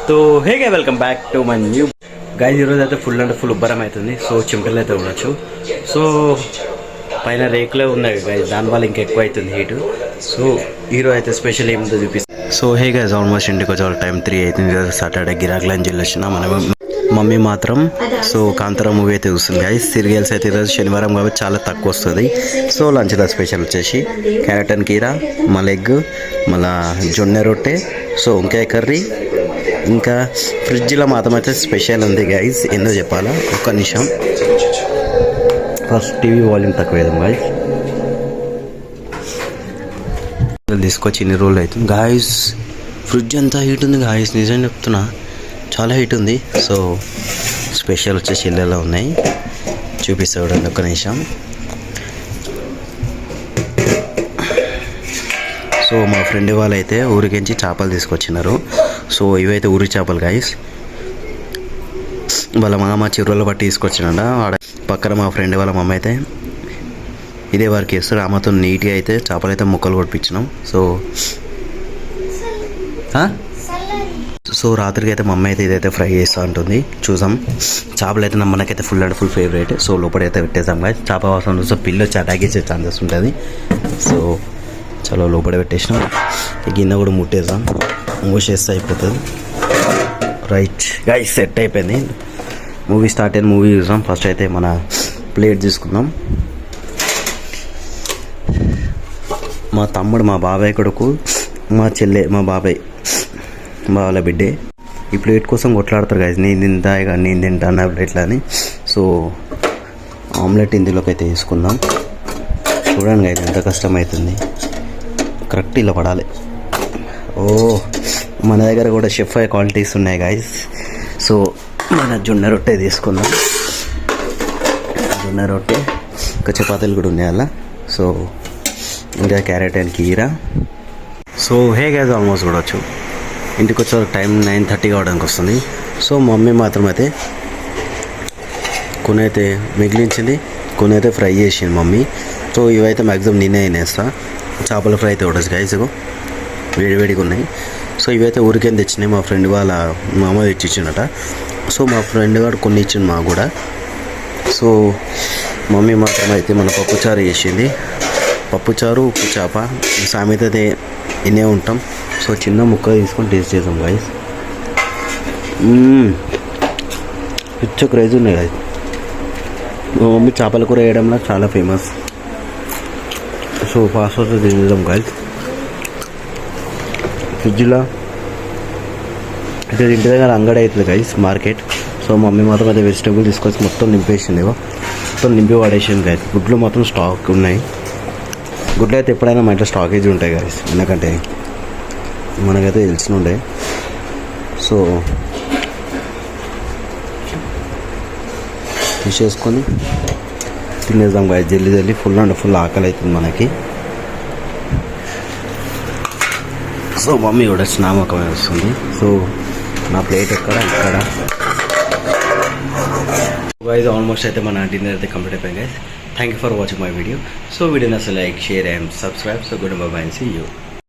तो hey guys welcome back to my new guys. ఈరోజు అయితే ఫుల్ అంటే ఫుల్ ఉబ్బరం అవుతుంది. సో చింతలు అయితే ఉండొచ్చు. సో పైన రేకులే ఉన్నాయి గైస్, దానివల్ల ఇంకా ఎక్కువ అవుతుంది హీటు. సో ఈరోజు అయితే స్పెషల్ ఏమిటో చూపిస్తాను. సో హే గైస్, ఆల్మోస్ట్ ఇంటికి వచ్చే టైం 3 అవుతుంది. సాటర్డే గిరాకులు అని వెళ్ళొచ్చిన మమ్మీ మాత్రం. సో కాంతారా మూవీ అయితే చూస్తుంది గైస్. సీరియల్స్ అయితే ఈరోజు శనివారం కాబట్టి చాలా తక్కువ వస్తుంది. సో లంచ్ దా స్పెషల్ వచ్చేసి క్యారెట్ అండ్ కీరా, మళ్ళీ ఎగ్, మళ్ళీ జొన్న రొట్టె, సో వంకాయ కర్రీ, ఇంకా ఫ్రిడ్జ్లో మాత్రం అయితే స్పెషల్ ఉంది గైస్. ఏందో చెప్పాలా, ఒక్క నిమిషం. ఫస్ట్ టీవీ వాల్యూమ్ తక్కువ వేద్దాం గైస్. తీసుకొచ్చి ఇన్ని రోజులు అవుతుంది గాయస్. ఫ్రిడ్జ్ అంతా హీట్ ఉంది గాయస్, నిజం చెప్తున్నా, చాలా హీట్ ఉంది. సో స్పెషల్ వచ్చేసి ఇళ్ళలో ఉన్నాయి, చూపిస్తా చూడండి ఒక్క నిమిషం. సో మా ఫ్రెండ్ వాళ్ళు అయితే ఊరికించి చేపలు తీసుకొచ్చినారు. సో ఇవైతే ఊరి చేపలు గాయస్. వాళ్ళ మామ చిరువుల బట్టి తీసుకొచ్చినాడ. ఆడ పక్కన మా ఫ్రెండ్ వాళ్ళ మమ్మ అయితే ఇదే వర్క్ చేస్తారు. ఆమెతో నీట్గా అయితే చేపలు అయితే ముక్కలు కొట్టించినాం. సో రాత్రికి అయితే మా అమ్మ అయితే ఇదైతే ఫ్రై చేస్తూ ఉంటుంది. చూసాం, చేపలు అయితే మనకైతే full and full favourite. So లోపలైతే పెట్టేసాం గాయస్. చేప వాసన చూస్తే పిల్ల చటాకేసే ఛాన్సెస్ ఉంటుంది. సో చాలా లోపల పెట్టేసినాం. ఈ గిన్నె కూడా ముట్టేసాం, మూసేస్తే అయిపోతుంది. రైట్ గైస్, సెట్ అయిపోయింది. మూవీ స్టార్ట్ అయిన మూవీ చూసాం. ఫస్ట్ అయితే మన ప్లేట్ తీసుకుందాం. మా తమ్ముడు, మా బాబాయ్ కొడుకు, మా చెల్లె, మా బాబాయ్ వాళ్ళ బిడ్డే ఈ ప్లేట్ కోసం కొట్లాడతారు గైస్. నేను తింటా, ఇక నేను తింటా నా ప్లేట్లా అని. సో ఆమ్లెట్ ఇందులోకి అయితే తీసుకుందాం. చూడండి గైస్, ఎంత కష్టమవుతుంది. కరెక్ట్ ఇలా పడాలి. ఓ మన దగ్గర కూడా షెఫ్ అయ్యే క్వాలిటీస్ ఉన్నాయి గైస్. సో మన జొన్న రొట్టె తీసుకుందాం. జొన్న రొట్టె, ఇంకా చపాతీలు కూడా ఉన్నాయి అలా. సో ఇంకా క్యారెట్ అండ్ కీరా. సో హే గైస్, ఆల్మోస్ట్ చూడవచ్చు ఇంటికి వచ్చే టైం 9:30 కావడానికి వస్తుంది. సో మమ్మీ మాత్రం అయితే కొన్ని అయితే మిగిలించింది, కొన్ని అయితే ఫ్రై చేసింది మమ్మీ. సో ఇవైతే మ్యాక్సిమం నేనే తినేస్తా. చేపల ఫ్రై అయితే ఉండదు గైస్, వేడివేడిగా ఉన్నాయి. సో ఇవైతే ఊరికేం తెచ్చినాయి, మా ఫ్రెండ్ వాళ్ళ మామ తెచ్చిచ్చిండట. సో మా ఫ్రెండ్ గారు కొన్ని ఇచ్చింది మాకు కూడా. సో మమ్మీ మాత్రం అయితే మన పప్పుచారు చేసింది. పప్పుచారు, ఉప్పు చేప సామెత అయితే తినే ఉంటాం. సో చిన్న ముక్క తీసుకొని టేస్ట్ చేసాం గైస్. పిచ్చ క్రేజ్ ఉన్నాయి గైస్. మా మమ్మీ చేపల కూర వేయడంలో చాలా ఫేమస్. సో ఫాస్ట్ ఫాస్ట్ తినేద్దాం గైస్. ఫ్రిడ్జ్లో అయితే ఇంటి దగ్గర అంగడి అవుతుంది గైస్, మార్కెట్. సో మమ్మీ మాత్రం అయితే వెజిటేబుల్ తీసుకొచ్చి మొత్తం నింపేసింది. మొత్తం నింపి పడేసింది గైస్. గుడ్లు మొత్తం స్టాక్ ఉన్నాయి. గుడ్లు అయితే ఎప్పుడైనా మా ఇంట్లో స్టాకేజ్ ఉంటాయి గైస్, ఎందుకంటే మనకైతే తెలిసిన ఉండే. సో తీసేసుకొని తినేద్దాం గైస్ జల్దీ జల్దీ. ఫుల్ అండ్ ఫుల్ ఆకలి అవుతుంది మనకి. సో మమ్మీ కూడా స్నామకమే వస్తుంది. సో నా ప్లేట్ ఇక్కడ గైస్. ఆల్మోస్ట్ అయితే మన డిన్నర్ అయితే కంప్లీట్ అయిపోయింది guys. Thank you for watching my video. So వీడియోని అసలు like, share and subscribe. So goodbye and see you.